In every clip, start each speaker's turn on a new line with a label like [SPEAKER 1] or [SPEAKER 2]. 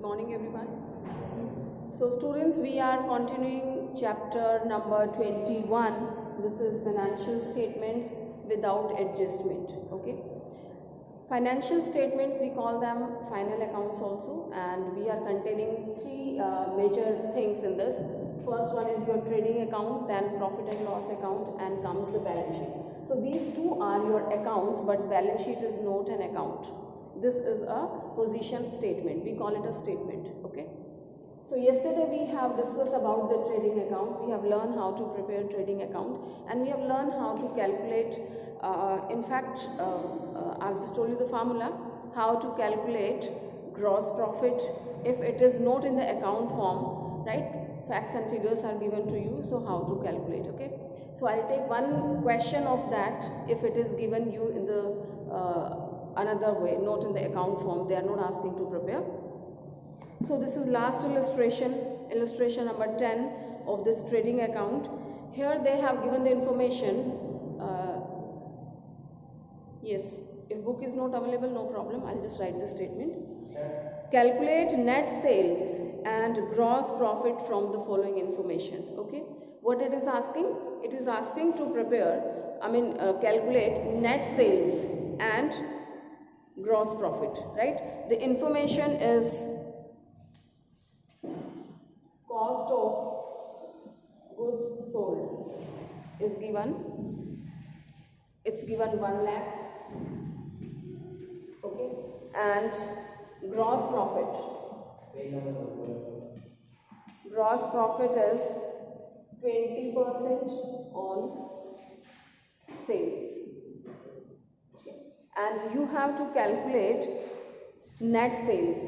[SPEAKER 1] morning everyone. So students, we are continuing chapter number 21. This is financial statements without adjustment. Okay, financial statements, we call them final accounts also, and we are containing three major things in this. First one is your trading account, then profit and loss account, and comes the balance sheet. So these two are your accounts, but balance sheet is not an account. This is a position statement. We call it a statement. Okay. So yesterday we have discussed about the trading account. We have learned how to prepare trading account, and we have learned how to calculate. I've just told you the formula, how to calculate gross profit if it is not in the account form, right? Facts and figures are given to you, so how to calculate. Okay. So I'll take one question of that. If it is given you in the another way, not in the account form, they are not asking to prepare. So this is last illustration number 10 of this trading account. Here they have given the information. Yes, if book is not available, no problem, I'll just write the statement. Calculate net sales and gross profit from the following information. Okay, what it is asking? It is asking to calculate net sales and gross profit, right? The information is cost of goods sold is given. It's given 1 lakh. Okay, and gross profit is 20% on sales. Okay. And you have to calculate net sales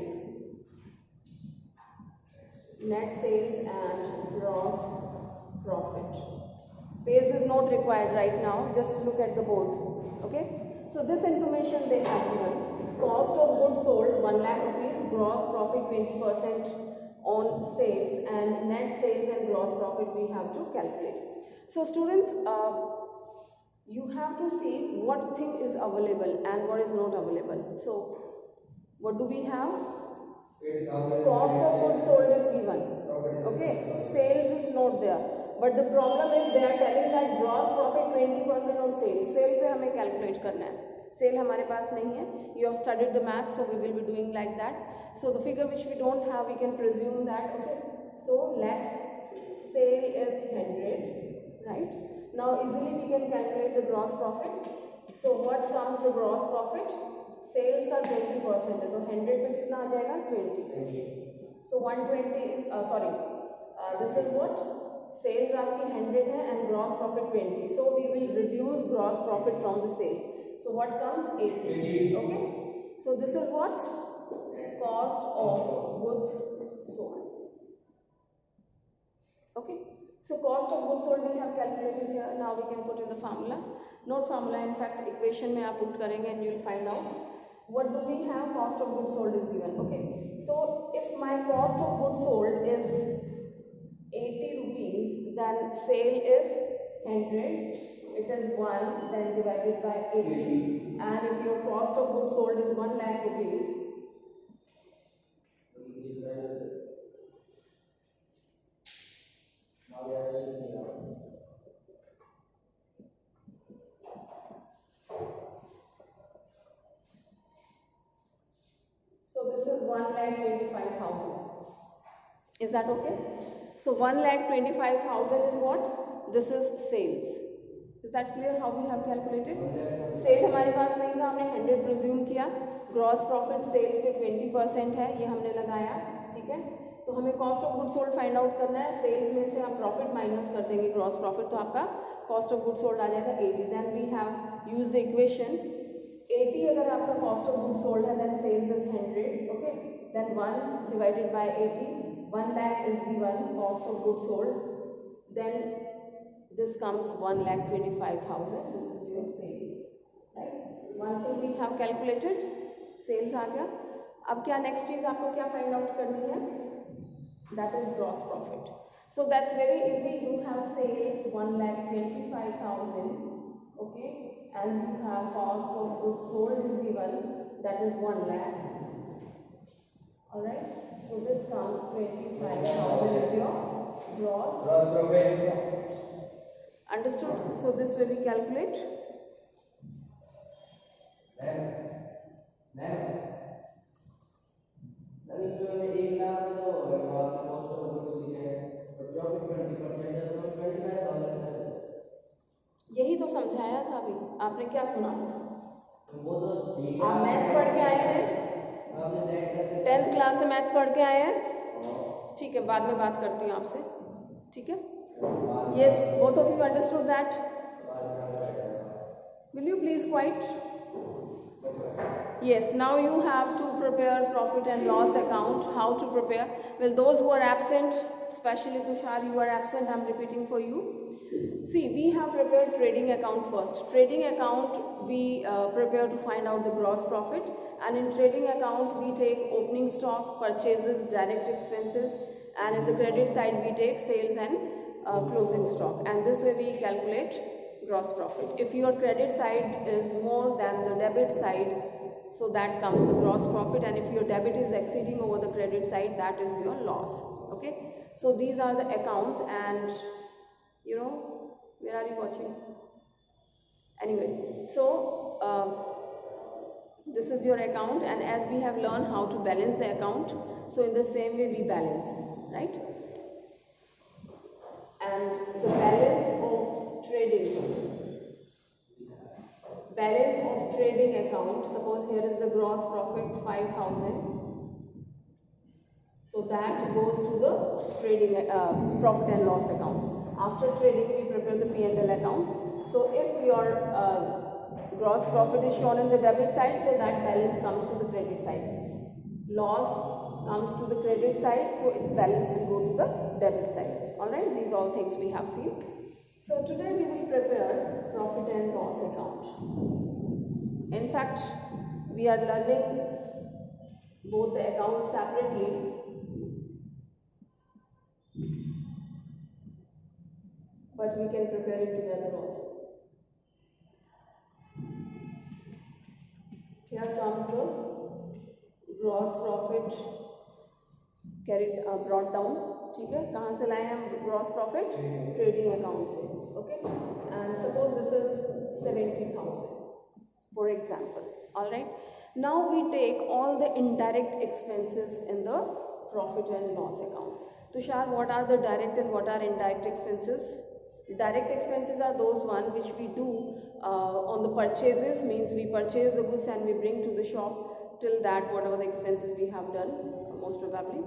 [SPEAKER 1] and gross profit. Base is not required right now, just look at the board. Okay, so this information they have given. Cost of goods sold 1 lakh rupees, gross profit 20% on sales, and net sales and gross profit we have to calculate. So students, you have to see what thing is available and what is not available. So what do we have? Cost of goods sold is given. Okay, sales is not there, but the problem is they are telling that gross profit 20% on sales. Sale पे हमें calculate करना है. Sale हमारे पास नहीं है. You have studied the math, so we will be doing like that. So the figure which we don't have, we can presume that. Okay, so let sale is 100, right? Now easily we can calculate the gross profit. So what comes the gross profit? Sales का 20% है, तो 100 पे कितना आ जाएगा? 20. So 120 is this is what? Sales आपकी 100 है and gross profit 20. So we will reduce gross profit from the sale. So what comes? 80. Okay. So this is what? Cost of goods sold. Okay. So cost of goods sold we have calculated here. Now we can put in the formula. Not formula, in fact equation में आप put करेंगे and you will find out. What do we have? Cost of goods sold is given. Okay. So if my cost of goods sold is 80 rupees, then sale is 100. It is 1, then divided by 80. And if your cost of goods sold is 1 lakh rupees, so this is 1,25,000. Is that okay? So 1,25,000 is what? This is sales. Is that clear how we have calculated? Sale हमारे पास नहीं था, हमने 100 presume किया. Gross profit sales पे 20% है, ये हमने लगाया. ठीक है? तो हमें cost of goods sold find out करना है. Sales में से हम profit minus कर देंगे gross profit, तो आपका cost of goods sold आ जाएगा 80. Then we have used the equation. 80 अगर आपका cost of goods sold है, then sales is 100. Okay? Then 1 divided by 80. 1 lakh is given cost of goods sold. Then this comes 1,25,000. This is your sales. Right? One thing we have calculated. Sales आ गया. अब क्या next चीज आपको क्या find out करनी है? That is gross profit. So that's very easy. You have sales 1,25,000. Okay, and you have cost of goods sold is given. That is 1 lakh. All right. So this comes 25,000 is your gross
[SPEAKER 2] profit.
[SPEAKER 1] Understood? So this way we calculate.
[SPEAKER 2] इसमें 1,00,000 तो आपने cost of goods लिखा है और profit 20% है तो 25,000
[SPEAKER 1] यही तो समझाया था अभी, आपने क्या सुना?
[SPEAKER 2] वो तो ठीक है।
[SPEAKER 1] आप मैथ्स पढ़ के आए हैं?
[SPEAKER 2] आपने नेट करके
[SPEAKER 1] 10th क्लास से मैथ्स पढ़ के आए हैं? ठीक है, बाद में बात करती हूँ आपसे, ठीक है? Yes, both of you understood that? Will you please quiet? Yes, now you have to prepare profit and loss account. How to prepare? Well, those who are absent, especially Tushar, you are absent, I'm repeating for you. See, we have prepared trading account first. Trading account we prepare to find out the gross profit, and in trading account we take opening stock, purchases, direct expenses, and in the credit side we take sales and closing stock, and this way we calculate gross profit. If your credit side is more than the debit side, so that comes the gross profit, and if your debit is exceeding over the credit side, that is your loss. Okay, so these are the accounts, and you know, where are you watching? Anyway, so this is your account, and as we have learned how to balance the account, so in the same way we balance, right? And the balance of trading account, suppose here is the gross profit 5,000, so that goes to the trading profit and loss account. After trading we prepare the P&L account. So if your gross profit is shown in the debit side, so that balance comes to the credit side. Loss comes to the credit side, so its balance will go to the debit side. Alright, these all things we have seen. So today we will prepare profit and loss account. In fact, we are learning both the accounts separately, but we can prepare it together also. Here comes the gross profit carried brought down. ठीक है, कहाँ से लाए हम gross profit? Trading account से. Okay, and suppose this is 70,000 for example. All right, now we take all the indirect expenses in the profit and loss account. Tushar, what are the direct and what are indirect expenses? Direct expenses are those one which we do on the purchases, means we purchase the goods and we bring to the shop, till that whatever the expenses we have done, most probably.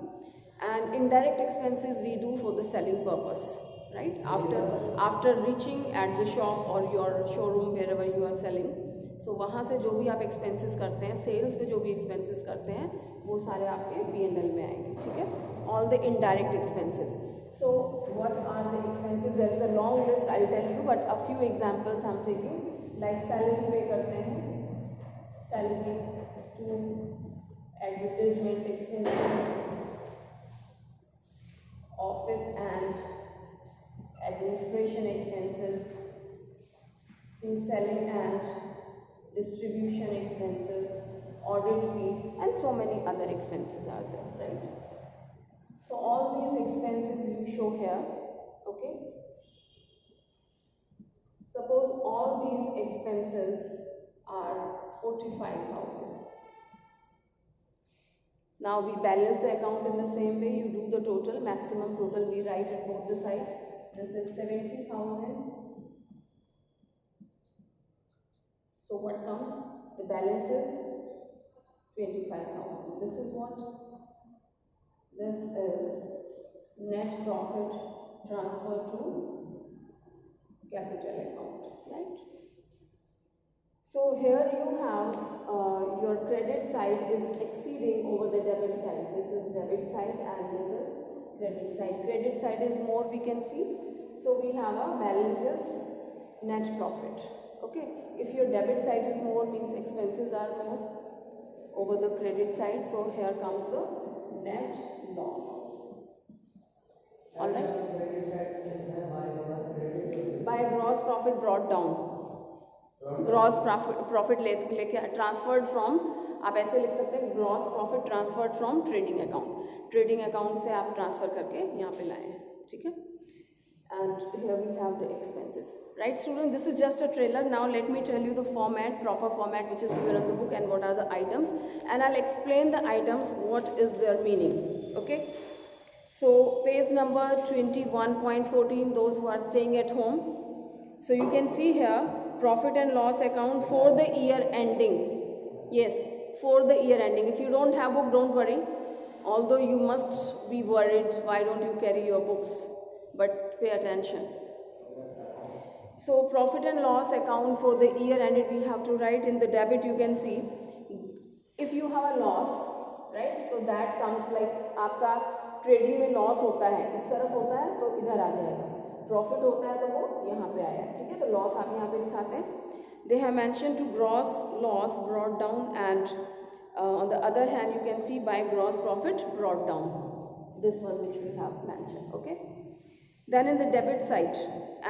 [SPEAKER 1] And indirect expenses we do for the selling purpose, right? After reaching at the shop or your showroom, wherever you are selling, so वहाँ से जो भी आप expenses करते हैं, sales पे जो भी expenses करते हैं, वो सारे आपके P&L में आएंगे, ठीक है? All the indirect expenses. So what are the expenses? There is a long list, I'll tell you, but a few examples I'm taking. Like salary pay करते हैं, salary to advertisement expenses, office and administration expenses, to selling and distribution expenses, audit fee, and so many other expenses are there, right? So all these expenses you show here, okay? Suppose all these expenses are 45,000. Now we balance the account in the same way. You do the total, maximum total we write at both the sides. This is 70,000. So what comes? The balance is 25,000. This is what? This is net profit transfer to capital account, right? So here you have your credit side is exceeding over the debit side. This is debit side and this is credit side. Credit side is more, we can see. So we have a balance is net profit. Okay. If your debit side is more, means expenses are more over the credit side. So here comes the net loss. All right. By gross profit brought down. Gross profit लेके transferred from, आप ऐसे लिख सकते हैं gross profit transferred from trading account, trading account से आप transfer करके यहाँ पे लाए हैं, ठीक है। And here we have the expenses, right student? This is just a trailer. Now let me tell you the format, proper format which is given in the book and what are the items, and I'll explain the items, what is their meaning, okay? So page number 21.14, those who are staying at home, so you can see here profit and loss account for the year ending. Yes, for the year ending. If you don't have book, don't worry, although you must be worried why don't you carry your books, but pay attention. So profit and loss account for the year ended, we have to write in the debit. You can see if you have a loss, right, so that comes like आपका trading में loss होता है, इस तरफ होता है तो इधर आ जाएगा, प्रॉफिट होता है तो वो यहाँ पे आया, ठीक है। तो लॉस आप यहाँ पे दिखाते हैं, they have mentioned to gross loss brought down, and on the other hand you can see by gross profit brought down, this one which we have mentioned, okay। Then in the debit side,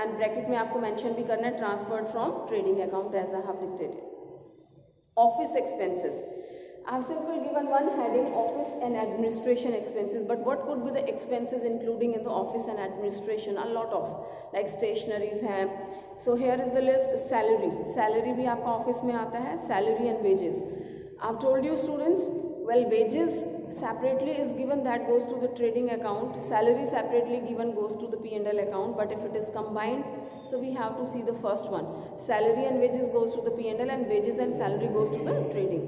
[SPEAKER 1] and bracket में आपको mention भी करना है transferred from trading account as I have dictated. Office expenses. I have simply given one heading, office and administration expenses, but what could be the expenses including in the office and administration? A lot of, like stationaries है. So here is the list. Salary. Salary भी आपका office में आता है. Salary and wages. I've told you students, well, wages separately is given, that goes to the trading account. Salary separately given goes to the P&L account, but if it is combined, so we have to see the first one. Salary and wages goes to the P&L, and wages and salary goes to the trading.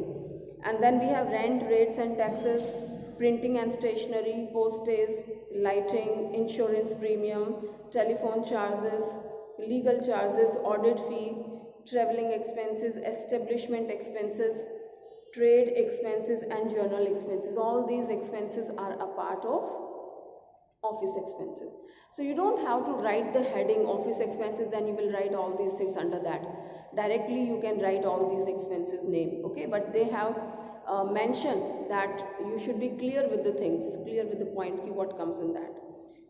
[SPEAKER 1] And then we have rent, rates and taxes, printing and stationery, postage, lighting, insurance premium, telephone charges, legal charges, audit fee, traveling expenses, establishment expenses, trade expenses and journal expenses. All these expenses are a part of office expenses. So you don't have to write the heading office expenses, then you will write all these things under that. Directly you can write all these expenses name, okay, but they have mentioned that you should be clear with the things, clear with the point ki what comes in that.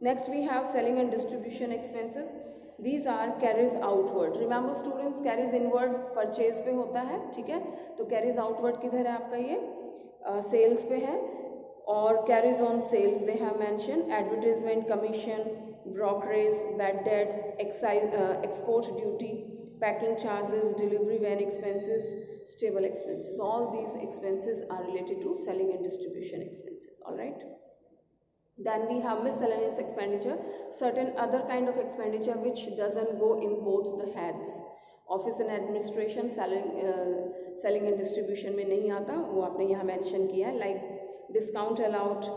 [SPEAKER 1] Next we have selling and distribution expenses. These are carries outward. Remember students, carries inward purchase पे होता है, ठीक है, तो carries outward किधर है आपका, ये sales पे है, और carries on sales they have mentioned advertisement, commission, brokerage, bad debts, excise, export duty, packing charges, delivery van expenses, stable expenses. All these expenses are related to selling and distribution expenses, all right. Then we have miscellaneous expenditure, certain other kind of expenditure which doesn't go in both the heads. Office and administration, selling and distribution में नहीं आता, वो आपने यहाँ mention किया है, like discount allowed.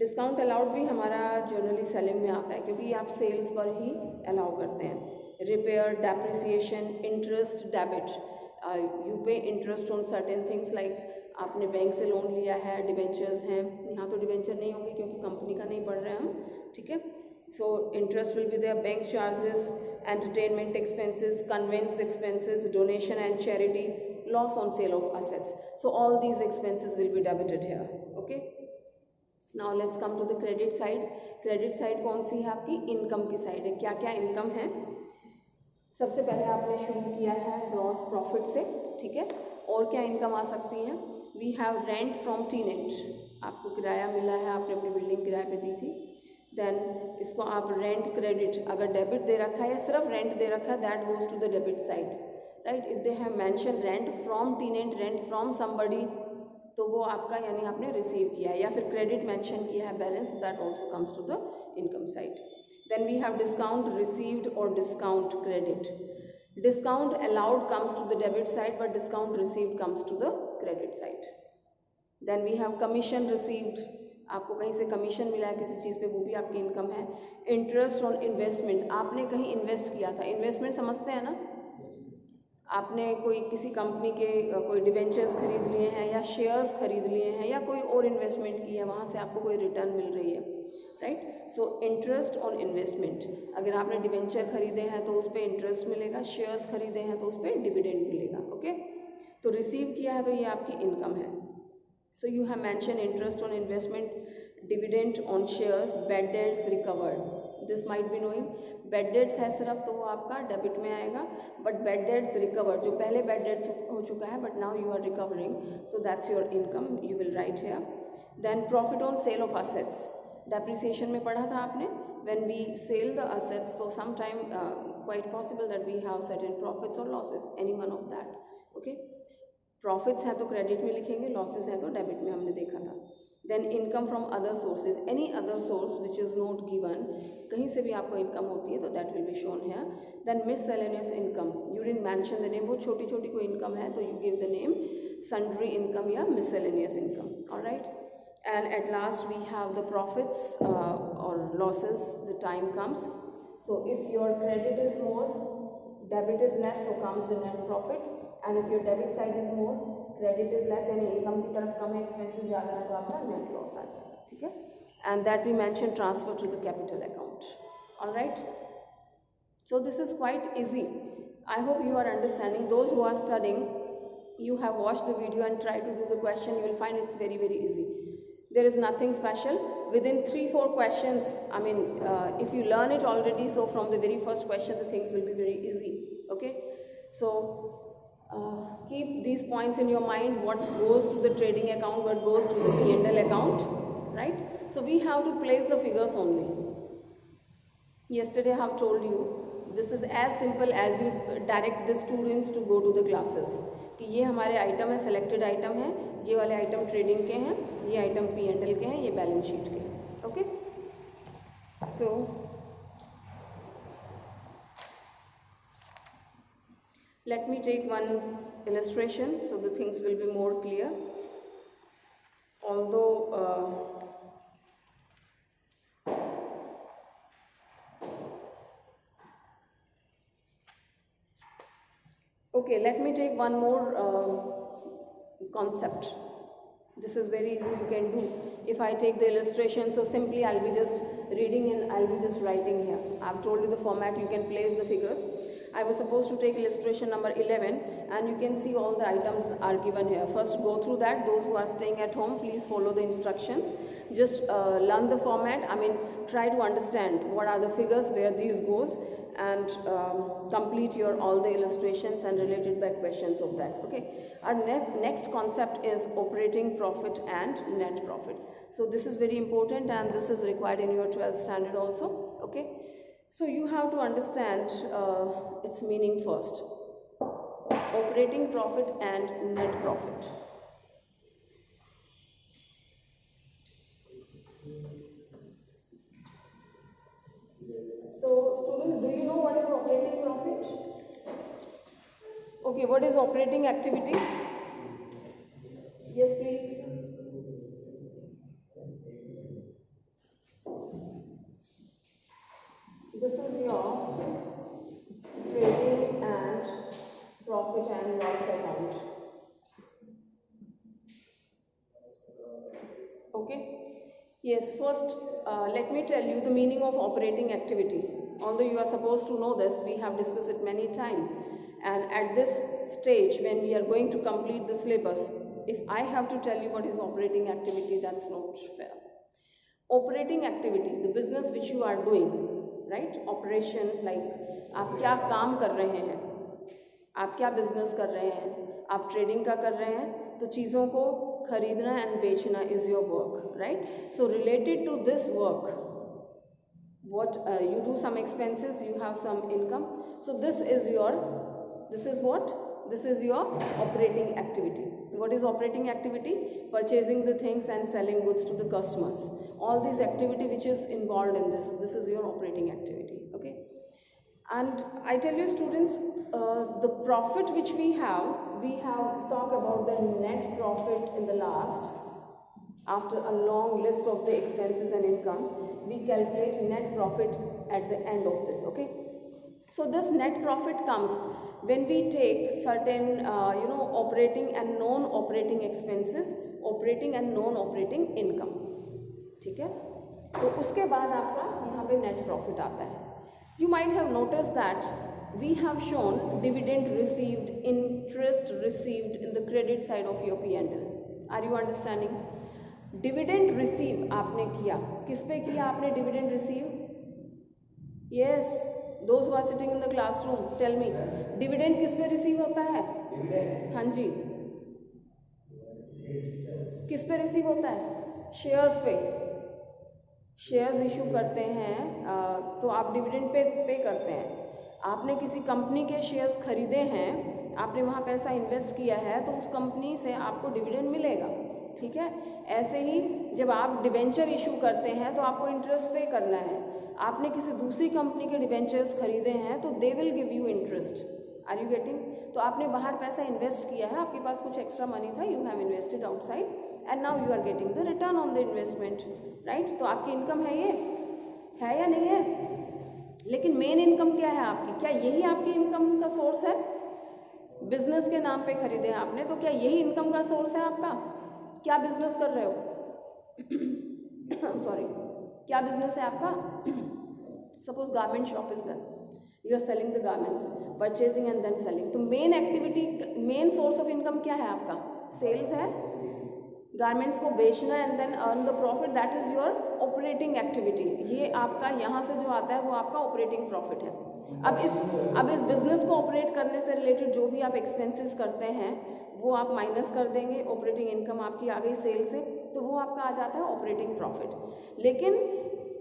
[SPEAKER 1] Discount allowed भी हमारा जनरली सेलिंग में आता है, क्योंकि ये आप सेल्स पर ही अलाउ करते हैं. Repair, depreciation, interest, debit. You pay interest on certain things like आपने बैंक से लोन लिया है, डिबेंचर्स हैं, यहाँ तो डिबेंचर नहीं होंगे क्योंकि कंपनी का नहीं पढ़ रहे हैं हम, ठीक है. So interest will be there, bank charges, entertainment expenses, conveyance expenses, donation and charity, loss on sale of assets. So all these expenses will be debited here, okay. Now let's come to the credit side. Credit side कौन सी है आपकी? Income की side है. क्या क्या income है? सबसे पहले आपने शुरू किया है ग्रॉस प्रॉफिट से, ठीक है. और क्या इनकम आ सकती है? We have rent from tenant, आपको किराया मिला है, आपने अपनी बिल्डिंग किराए पे दी थी, देन इसको आप रेंट क्रेडिट, अगर डेबिट दे रखा है या सिर्फ रेंट दे रखा है, that goes to the debit side, right. If they have mention rent from tenant, rent from somebody, तो वो आपका यानी आपने रिसीव किया है, या फिर क्रेडिट मेंशन किया है balance, that also comes to the income side. Then we have discount received और discount credit. Discount allowed comes to the debit side, but discount received comes to the credit side. Then we have commission received, आपको कहीं से commission मिला है किसी चीज़ पे, वो भी आपकी इनकम है. इंटरेस्ट ऑन इन्वेस्टमेंट, आपने कहीं इन्वेस्ट किया था, इन्वेस्टमेंट समझते हैं ना, आपने कोई किसी कंपनी के कोई डिवेंचर्स खरीद लिए हैं या शेयर्स खरीद लिए हैं या कोई और इन्वेस्टमेंट की है, वहाँ से आपको कोई रिटर्न मिल रही है, right. So interest on investment, अगर आपने डिवेंचर खरीदे हैं तो उस पर इंटरेस्ट मिलेगा, शेयर्स खरीदे हैं तो उस पर डिविडेंड मिलेगा, ओके. तो रिसीव किया है तो ये आपकी इनकम है. So you have mention interest on investment, dividend on shares, bad debts recovered. This might be knowing. Bad debts है सिर्फ, तो वो आपका डेबिट में आएगा. बट बेड डेट्स रिकवर, जो पहले बेड डेट्स हो चुका है but now you are recovering, so that's your income, you will write here. Then profit on sale of assets. Depreciation में पढ़ा था आपने, when we sell the assets, so sometime quite possible that we have certain profits or losses, any one of that. Okay, profits है तो credit में लिखेंगे, losses है तो डेबिट में, हमने देखा था. Then income from other sources, any other source which is not given, कहीं से भी आपको इनकम होती है तो दैट विल बी शोन है. Then miscellaneous income, you didn't mention the name, वो छोटी छोटी कोई इनकम है तो you give the name sundry income या miscellaneous income. Alright. And at last we have the profits or losses, the time comes. So if your credit is more, debit is less, so comes the net profit. And if your debit side is more, credit is less, यानी income की तरफ कम है, expenses ज़्यादा है, तो आपका net loss आ जाएगा. ठीक है. And that we mention transfer to the capital account. All right. So this is quite easy. I hope you are understanding. Those who are studying, you have watched the video and try to do the question, you will find it's very very easy. There is nothing special. Within 3-4 questions, I mean, if you learn it already, so from the very first question the things will be very easy. Okay, so keep these points in your mind, what goes to the trading account, what goes to the P&L account, right? So we have to place the figures only. Yesterday I have told you, this is as simple as you direct the students to go to the classes, कि ये हमारे item है, selected item है, ये वाले item trading के हैं, ये आइटम P&L के हैं, ये बैलेंस शीट के हैं. Okay, so let me take one illustration so the things will be more clear. Although okay, let me take one more concept. This is very easy, you can do. If I take the illustration, so simply I'll be just reading and I'll be just writing here. I've told you the format, you can place the figures. I was supposed to take illustration number 11 and you can see all the items are given here. First go through that. Those who are staying at home, please follow the instructions. Just learn the format. I mean, try to understand what are the figures, where these goes, and complete your all the illustrations and related back questions of that. Okay, our next concept is operating profit and net profit. So this is very important and this is required in your 12th standard also. Okay, so you have to understand its meaning first. Operating profit and net profit. So students, do you know what is operating profit? Okay, what is operating activity? Yes, please. This is your trading and profit and loss account. Okay. Yes, first let me tell you the meaning of operating activity. Although you are supposed to know this, we have discussed it many times. And at this stage, when we are going to complete the syllabus, if I have to tell you what is operating activity, that's not fair. Operating activity, the business which you are doing, right? Operation, like आप क्या काम कर रहे हैं, आप क्या business कर रहे हैं, आप ट्रेडिंग का कर रहे हैं, तो चीज़ों को खरीदना एंड बेचना is your work, right? So related to this work, what you do some expenses, you have some income, so this is what, this is your operating activity. What is operating activity? Purchasing the things and selling goods to the customers. All this activity which is involved in this is your operating activity. Okay, and I tell you students, the profit which we have talked about the net profit in the last. After a long list of the expenses and income, we calculate net profit at the end of this. Okay, so this net profit comes when we take certain operating and non-operating expenses, operating and non-operating income. ठीक है, तो उसके बाद आपका यहाँ पे net profit आता है. You might have noticed that we have shown dividend received, interest received in the credit side of your P&L. Are you understanding? Dividend receive आपने किया, किस पे किया आपने dividend receive? Yes, those who are sitting in the classroom tell me, dividend किस पे receive होता है?
[SPEAKER 2] डिविडेंड
[SPEAKER 1] हाँ जी, किस पे रिसीव होता है? शेयर्स पे। शेयर्स इशू करते हैं तो आप डिविडेंड पे करते हैं। आपने किसी कंपनी के शेयर्स खरीदे हैं, आपने वहाँ पैसा इन्वेस्ट किया है, तो उस कंपनी से आपको डिविडेंड मिलेगा, ठीक है। ऐसे ही जब आप डिबेंचर इशू करते हैं तो आपको इंटरेस्ट पे करना है। आपने किसी दूसरी कंपनी के डिबेंचर्स खरीदे हैं तो they will give you interest. Are you getting? तो आपने बाहर पैसा इन्वेस्ट किया है, आपके पास कुछ एक्स्ट्रा मनी था, you have invested outside and now you are getting the return on the investment, right. तो आपकी इनकम है, ये है या नहीं है? लेकिन मेन इनकम क्या है आपकी? क्या यही आपकी इनकम का सोर्स है? बिजनेस के नाम पे खरीदे हैं आपने, तो क्या यही इनकम का सोर्स है आपका? क्या बिजनेस कर रहे हो? सॉरी, क्या बिजनेस है आपका? Suppose garment shop is there, you are selling the garments, purchasing and then selling. तो main activity, main source of income क्या है आपका? सेल्स है, गारमेंट्स को बेचना and then earn the profit, that is your operating activity. ये आपका यहाँ से जो आता है वो आपका ऑपरेटिंग प्रॉफिट है। अब इस बिजनेस को ऑपरेट करने से रिलेटेड जो भी आप एक्सपेंसेस करते हैं वो आप माइनस कर देंगे। ऑपरेटिंग इनकम आपकी आ गई सेल से, तो वो आपका आ जाता है ऑपरेटिंग प्रॉफिट। लेकिन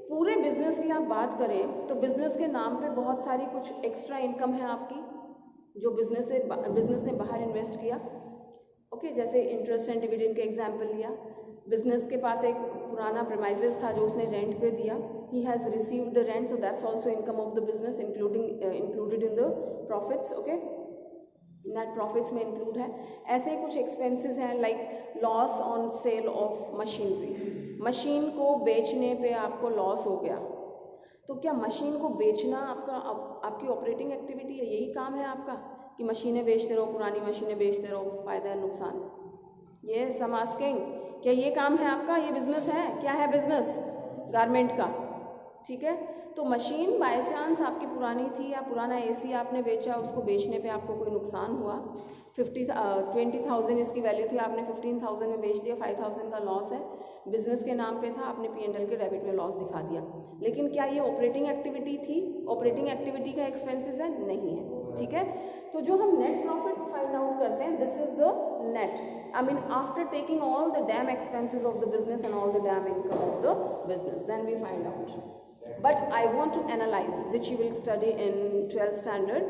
[SPEAKER 1] पूरे बिजनेस की आप बात करें तो बिजनेस के नाम पे बहुत सारी कुछ एक्स्ट्रा इनकम है आपकी, जो बिजनेस ने बाहर इन्वेस्ट किया। ओके, जैसे इंटरेस्ट एंड डिविडेंड के एग्जाम्पल लिया। बिजनेस के पास एक पुराना प्रेमाइजेस था जो उसने रेंट पे दिया, he has received the rent, so that's also income of the business included in the profits. Okay, net profits में इंक्लूड है। ऐसे ही कुछ एक्सपेंसेस हैं like loss on sale of machinery. Machine को बेचने पे आपको लॉस हो गया, तो क्या मशीन को बेचना आपकी ऑपरेटिंग एक्टिविटी है? यही काम है आपका कि मशीनें बेचते रहो, पुरानी मशीनें बेचते रहो, फायदा है नुकसान? ये सम आस्किंग, क्या ये काम है आपका? ये बिजनेस है? क्या है बिजनेस? गारमेंट का, ठीक है। तो मशीन बाय चांस आपकी पुरानी थी या पुराना एसी आपने बेचा, उसको बेचने पे आपको कोई नुकसान हुआ, 20,000 इसकी वैल्यू थी, आपने 15,000 में बेच दिया, 5,000 का लॉस है। बिजनेस के नाम पे था, आपने P&L के डेबिट में लॉस दिखा दिया, लेकिन क्या ये ऑपरेटिंग एक्टिविटी थी? ऑपरेटिंग एक्टिविटी का एक्सपेंसेस है? नहीं है, ठीक है। तो जो हम नेट प्रॉफिट फाइंड आउट करते हैं, this is the net, I mean after taking all the damn expenses of the business and all the damn income of the business, then we find out. But I want to analyze, which you will study in 12th standard,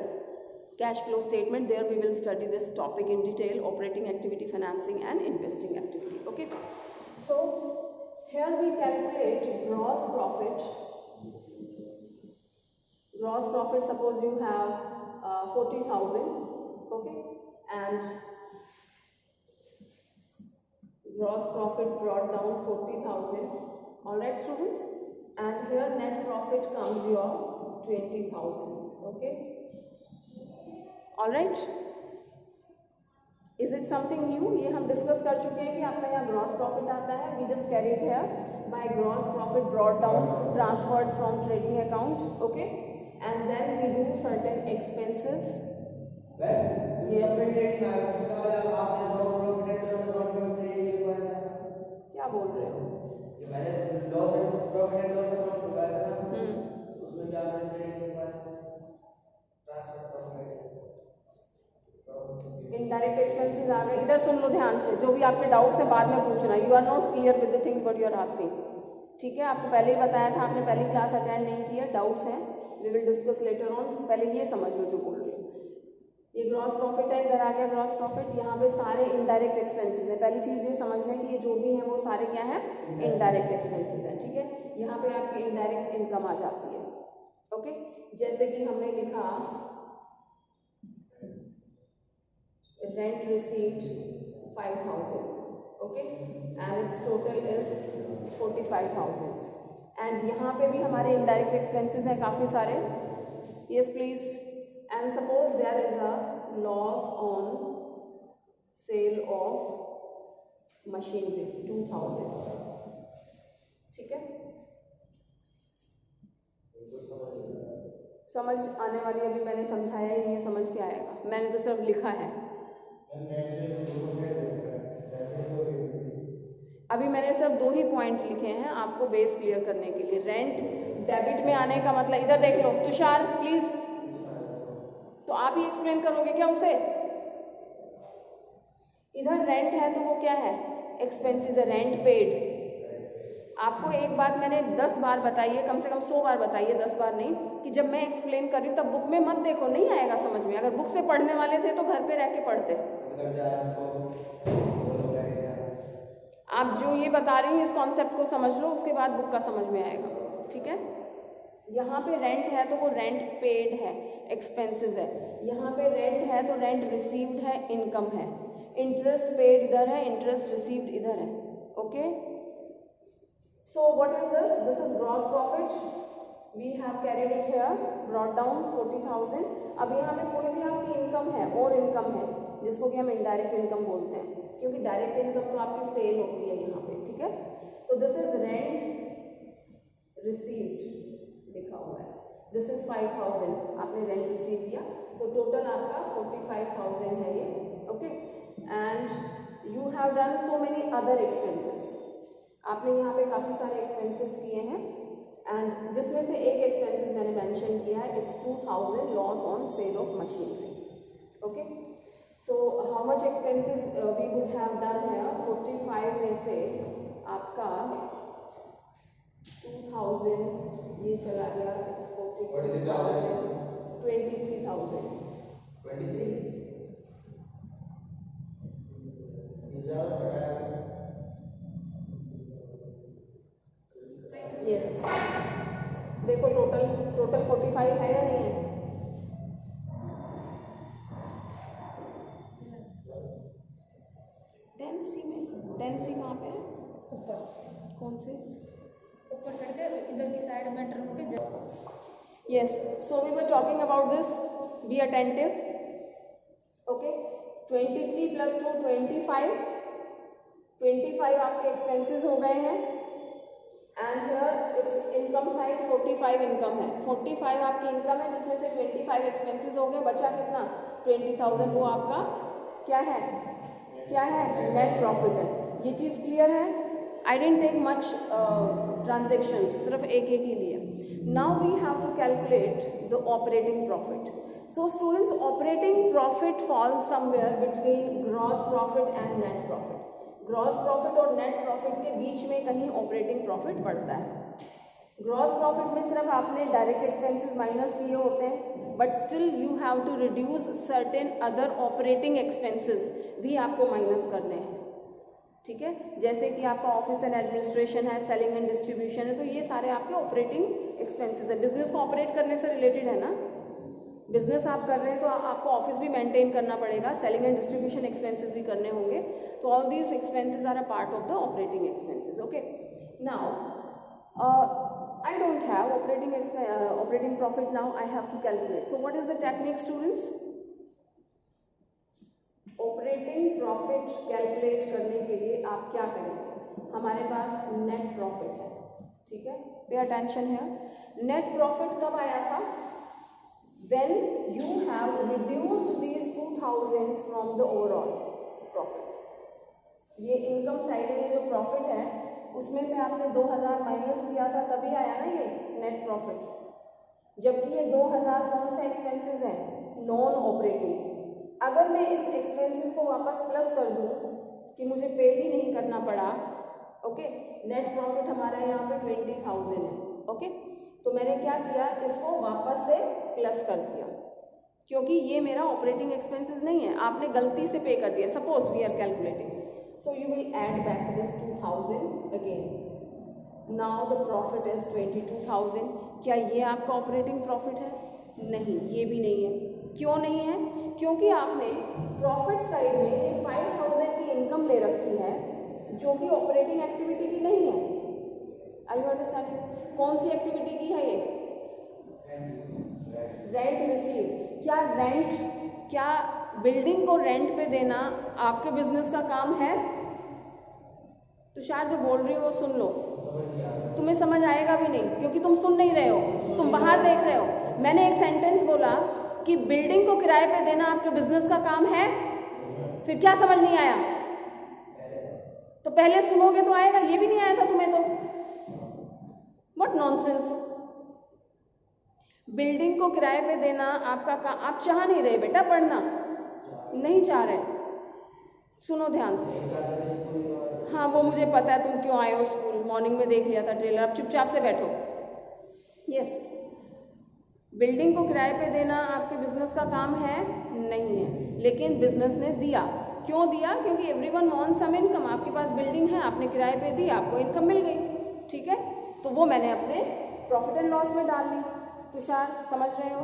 [SPEAKER 1] cash flow statement. There we will study this topic in detail, operating activity, financing and investing activity. Okay, so here we calculate gross profit. Gross profit, suppose you have 40,000, okay, and gross profit brought down 40,000. All right, students, and here net profit comes your 20,000. Okay, all right. Is it something new? ये हम discuss कर चुके हैं कि आपका यहाँ gross profit आता है, we just carry it here by gross profit brought down, transferred from trading account. Okay, and then we do certain expenses. क्या बोल रहे हो?
[SPEAKER 2] मैंने loss and profit and loss account बताया था ना, उसमें भी आपने ट्रेडिंग के बाद ट्रांसफर प्रॉफिट,
[SPEAKER 1] इनडायरेक्ट एक्सपेंसेस आ गए। इधर सुन लो ध्यान से, जो भी आपके डाउट्स है बाद में पूछना। You are not clear with the things what you are asking, ठीक है। आपको पहले ही बताया था, आपने पहली क्लास अटेंड नहीं किया, डाउट्स हैं, we will discuss later on. पहले ये समझ लो जो बोल रही हूँ। ये ग्रॉस प्रॉफिट है, इधर आ गया ग्रॉस प्रॉफिट, यहाँ पे सारे इनडायरेक्ट एक्सपेंसेस है। पहली चीज़ ये समझ लें कि ये जो भी है वो सारे क्या है? इनडायरेक्ट एक्सपेंसेस है, ठीक है। यहाँ पे आपकी इनडायरेक्ट इनकम आ जाती है। ओके, जैसे कि हमने लिखा rent received 5,000, okay, and it's total is 45,000, and यहाँ पे भी हमारे इनडायरेक्ट एक्सपेंसेस हैं काफ़ी सारे। Yes please, and suppose there is a loss on sale of machinery 2,000, ठीक है। समझ आने वाली, अभी मैंने समझाया ही नहीं है, समझ के आएगा, मैंने तो सिर्फ लिखा है। अभी मैंने सिर्फ 2 ही पॉइंट लिखे हैं आपको बेस क्लियर करने के लिए। रेंट डेबिट में आने का मतलब, इधर देख लो तुषार प्लीज, तो आप ही एक्सप्लेन करोगे क्या उसे? इधर रेंट है तो वो क्या है? एक्सपेंसेस है, रेंट पेड। आपको एक बात मैंने 10 बार बताई है, कम से कम 100 बार बताई है, 10 बार नहीं, कि जब मैं एक्सप्लेन कर रही हूँ तब बुक में मत देखो, नहीं आएगा समझ में। अगर बुक से पढ़ने वाले थे तो घर पे रह के पढ़ते। आप जो ये बता रही हैं इस कॉन्सेप्ट को समझ लो, उसके बाद बुक का समझ में आएगा, ठीक है। यहाँ पे रेंट है तो वो रेंट पेड है, एक्सपेंसेस है। यहाँ पे रेंट है तो रेंट रिसीव्ड है, इनकम है। इंटरेस्ट पेड इधर है, इंटरेस्ट रिसीव्ड इधर है। Okay, so what is this? This is gross profit. We have carried it here, brought down 40,000। अब यहाँ पे कोई भी आपकी इनकम है और इनकम है, जिसको कि हम इनडायरेक्ट इनकम बोलते हैं, क्योंकि डायरेक्ट इनकम तो आपकी सेल होती है यहाँ पे, ठीक है। तो दिस इज रेंट रिसीव्ड लिखा हुआ है। दिस इज 5,000, आपने रेंट रिसीव किया, तो टोटल आपका 45,000 है ये। Okay, and you have done so many other expenses. आपने यहाँ पे काफ़ी सारे एक्सपेंसेस किए हैं, एंड जिसमें से एक एक्सपेंसेस मैंने मेंशन किया है, it's 2,000 loss on sale of machinery. Okay, so how much expenses we would have done है? 45 में से आपका 2,000 ये चला गया, इट्स 43,000, 23,000। यस, देखो टोटल 45 है या नहीं है? टेंसी में, टेंसी कहाँ पे है?
[SPEAKER 3] ऊपर,
[SPEAKER 1] कौन से?
[SPEAKER 3] ऊपर चढ़ के इधर की साइड में टर्न के।
[SPEAKER 1] Yes, so we were talking about this. Be attentive. Okay, 23 plus 2 25. 25 आपके एक्सपेंसेस हो गए हैं, and here it's income side 45 income है। 45 आपकी इनकम है, जिसमें से 25 एक्सपेंसेस हो गए, बचा कितना? 20,000। वो आपका क्या है? क्या है? नेट प्रॉफिट है। ये चीज़ क्लियर है? I didn't take much transactions, सिर्फ एक ही लिए। Now we have to calculate the operating profit. So students, operating profit falls somewhere between gross profit and net profit. Gross profit और नेट प्रॉफिट के बीच में कहीं ऑपरेटिंग प्रॉफिट पड़ता है। ग्रॉस प्रॉफिट में सिर्फ आपने डायरेक्ट एक्सपेंसेस माइनस किए होते हैं, but still you have to reduce certain other operating expenses भी आपको माइनस करने हैं, ठीक है। जैसे कि आपका ऑफिस एंड एडमिनिस्ट्रेशन है, सेलिंग एंड डिस्ट्रीब्यूशन है, तो ये सारे आपके ऑपरेटिंग एक्सपेंसेस है। बिजनेस को ऑपरेट करने से रिलेटेड है ना, बिजनेस आप कर रहे हैं तो आपको ऑफिस भी मेंटेन करना पड़ेगा, सेलिंग एंड डिस्ट्रीब्यूशन एक्सपेंसेस भी करने होंगे, तो all these expenses are a part of the operating expenses. Okay, now I don't have operating profit now. I have to calculate. So what is the technique, students? Operating profit calculate करने के लिए आप क्या करेंगे? हमारे पास net profit है, ठीक है। पे अटेंशन है। नेट प्रॉफिट कब आया था? When you have reduced these 2,000 from the overall profits. ये इनकम साइड में जो प्रॉफिट है उसमें से आपने 2,000 माइनस किया था, तभी आया ना ये नेट प्रॉफिट। जबकि ये 2,000 कौन सा एक्सपेंसेस है? Non operating. अगर मैं इस एक्सपेंसेस को वापस प्लस कर दूं कि मुझे पे ही नहीं करना पड़ा, ओके, नेट प्रॉफिट हमारा यहाँ पे 20,000 है। ओके, तो मैंने क्या किया, इसको वापस से प्लस कर दिया, क्योंकि ये मेरा ऑपरेटिंग एक्सपेंसेस नहीं है, आपने गलती से पे कर दिया। Suppose we are calculating, so you will add back this 2,000 again. Now the profit is 22,000. क्या ये आपका ऑपरेटिंग प्रॉफिट है? नहीं, ये भी नहीं है। क्यों नहीं है? क्योंकि आपने प्रॉफिट साइड में ये 5,000 की इनकम ले रखी है, जो कि ऑपरेटिंग एक्टिविटी की नहीं है। Are you understanding? कौन सी एक्टिविटी की है ये? Rent receive. क्या बिल्डिंग को रेंट पे देना आपके बिजनेस का काम है? तुषार जो बोल रही हो वो सुन लो, तुम्हें समझ आएगा भी नहीं, क्योंकि तुम सुन नहीं रहे हो, तुम बाहर देख रहे हो। मैंने एक सेंटेंस बोला कि बिल्डिंग को किराए पे देना आपके बिजनेस का काम है, फिर क्या समझ नहीं आया? तो पहले सुनोगे तो आएगा, ये भी नहीं आया था तुम्हें तो। What nonsense. बिल्डिंग को किराए पे देना आपका काम, आप चाह नहीं रहे बेटा पढ़ना, नहीं चाह रहे, सुनो ध्यान से। हाँ वो मुझे पता है तुम क्यों आए हो स्कूल, मॉर्निंग में देख लिया था ट्रेलर, अब चुपचाप से बैठो। यस, बिल्डिंग को किराए पे देना आपके बिजनेस का काम है नहीं है, लेकिन बिजनेस ने दिया। क्यों दिया? क्योंकि एवरीवन वांट्स सम इनकम। आपके पास बिल्डिंग है, आपने किराए पे दी, आपको इनकम मिल गई, ठीक है, तो वो मैंने अपने प्रॉफिट एंड लॉस में डाल ली। तुषार समझ रहे हो?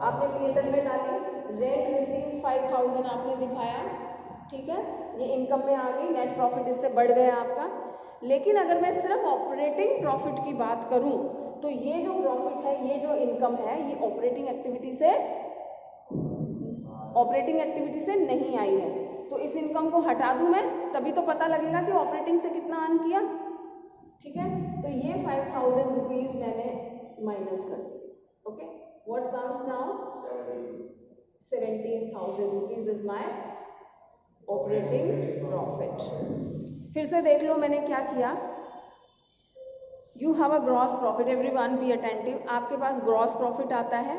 [SPEAKER 1] आपने P&L में डाली, रेंट रिसीव 5000 आपने दिखाया, ठीक है, ये इनकम में आ गई, नेट प्रॉफिट इससे बढ़ गया आपका। लेकिन अगर मैं सिर्फ ऑपरेटिंग प्रॉफिट की बात करूं तो ये जो प्रॉफिट है, ये जो इनकम है, ये ऑपरेटिंग एक्टिविटी से नहीं आई है। तो इस इनकम को हटा दूं मैं, तभी तो पता लगेगा कि ऑपरेटिंग से कितना अर्न किया, ठीक है। तो ये 5000 रुपीज मैंने माइनस कर दी। Okay, what comes now? 17,000 rupees is my operating profit. फिर से देख लो मैंने क्या किया। You have a gross profit, everyone be attentive. आपके पास ग्रॉस प्रॉफिट आता है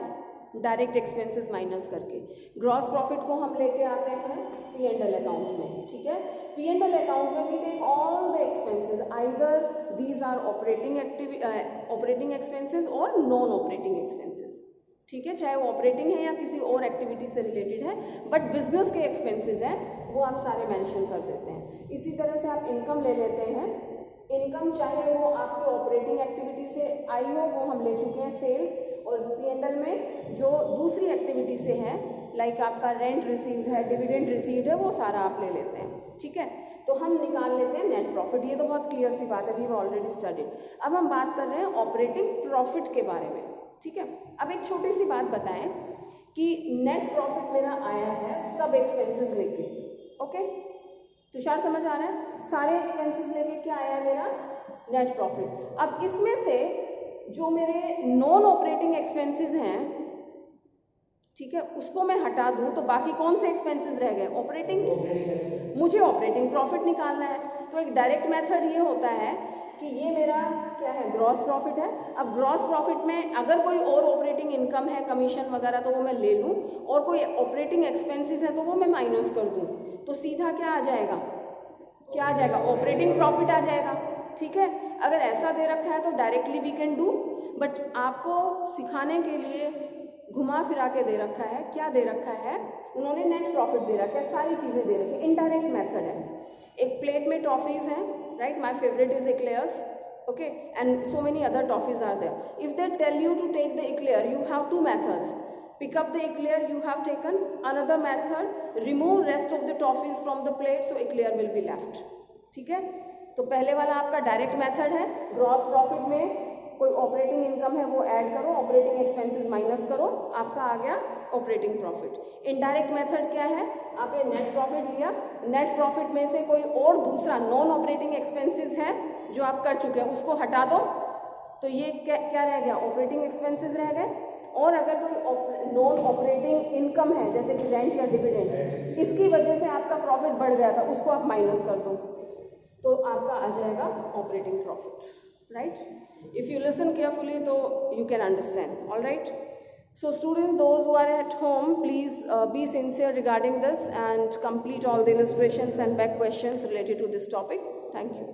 [SPEAKER 1] डायरेक्ट एक्सपेंसेस माइनस करके। ग्रॉस प्रॉफिट को हम लेके आते हैं P&L अकाउंट में, ठीक है। P&L अकाउंट में we take all the expenses, either these are operating expenses और नॉन ऑपरेटिंग एक्सपेंसेस, ठीक है, चाहे वो ऑपरेटिंग है या किसी और एक्टिविटी से रिलेटेड है, बट बिजनेस के एक्सपेंसेस हैं वो आप सारे मेंशन कर देते हैं। इसी तरह से आप इनकम ले लेते हैं। इनकम चाहे वो आपकी ऑपरेटिंग एक्टिविटी से आई हो, वो हम ले चुके हैं सेल्स, और P&L में जो दूसरी एक्टिविटी से है, लाइक आपका रेंट रिसीव्ड है, डिविडेंड रिसीव्ड है, वो सारा आप ले लेते हैं, ठीक है। तो हम निकाल लेते हैं नेट प्रॉफिट। ये तो बहुत क्लियर सी बात है, वी हैव ऑलरेडी स्टडीड। अब हम बात कर रहे हैं ऑपरेटिंग प्रॉफिट के बारे में, ठीक है। अब एक छोटी सी बात बताएं कि नेट प्रॉफिट मेरा आया है सब एक्सपेंसेस लेके, ओके, तुषार समझ आ रहा है? सारे एक्सपेंसेस लेके क्या आया है मेरा? Net profit. अब इसमें से जो मेरे नॉन ऑपरेटिंग एक्सपेंसेस हैं, ठीक है, उसको मैं हटा दूं तो बाकी कौन से एक्सपेंसेस रह गए? ऑपरेटिंग। मुझे ऑपरेटिंग प्रॉफिट निकालना है, तो एक डायरेक्ट मेथड ये होता है कि ये मेरा क्या है? ग्रॉस प्रॉफिट है। अब ग्रॉस प्रॉफिट में अगर कोई और ऑपरेटिंग इनकम है, कमीशन वगैरह, तो वो मैं ले लूँ, और कोई ऑपरेटिंग एक्सपेंसेस है तो वो मैं माइनस कर दूँ, तो सीधा क्या आ जाएगा? क्या आ जाएगा? ऑपरेटिंग प्रॉफिट आ जाएगा, ठीक है। अगर ऐसा दे रखा है तो directly we can do, but आपको सिखाने के लिए घुमा फिरा के दे रखा है। क्या दे रखा है? उन्होंने नेट प्रॉफिट दे रखा है, सारी चीज़ें दे रखी है, इनडायरेक्ट मेथड है। एक प्लेट में टॉफीज हैं, right, my favourite is eclairs, okay, and so many other toffees are there. If they tell you to take the eclair, you have two methods. Pick up the eclair, you have taken. Another method, remove rest of the toffees from the plate, so eclair will be left. ठीक है, तो पहले वाला आपका direct method है। Gross profit में कोई operating income है वो ऐड करो, ऑपरेटिंग एक्सपेंसेस माइनस करो, आपका आ गया ऑपरेटिंग प्रॉफिट। इनडायरेक्ट मेथड क्या है? आपने नेट प्रॉफिट लिया, नेट प्रॉफिट में से कोई और दूसरा नॉन ऑपरेटिंग एक्सपेंसेस है जो आप कर चुके हैं, उसको हटा दो, तो ये क्या रह गया? ऑपरेटिंग एक्सपेंसेस रह गए। और अगर कोई नॉन ऑपरेटिंग इनकम है, जैसे कि रेंट या डिविडेंड, इसकी वजह से आपका प्रॉफिट बढ़ गया था, उसको आप माइनस कर दो, तो आपका आ जाएगा operating profit, right. If you listen carefully तो you can understand, all right. So students, those who are at home, please be sincere regarding this and complete all the illustrations and back questions related to this topic. Thank you.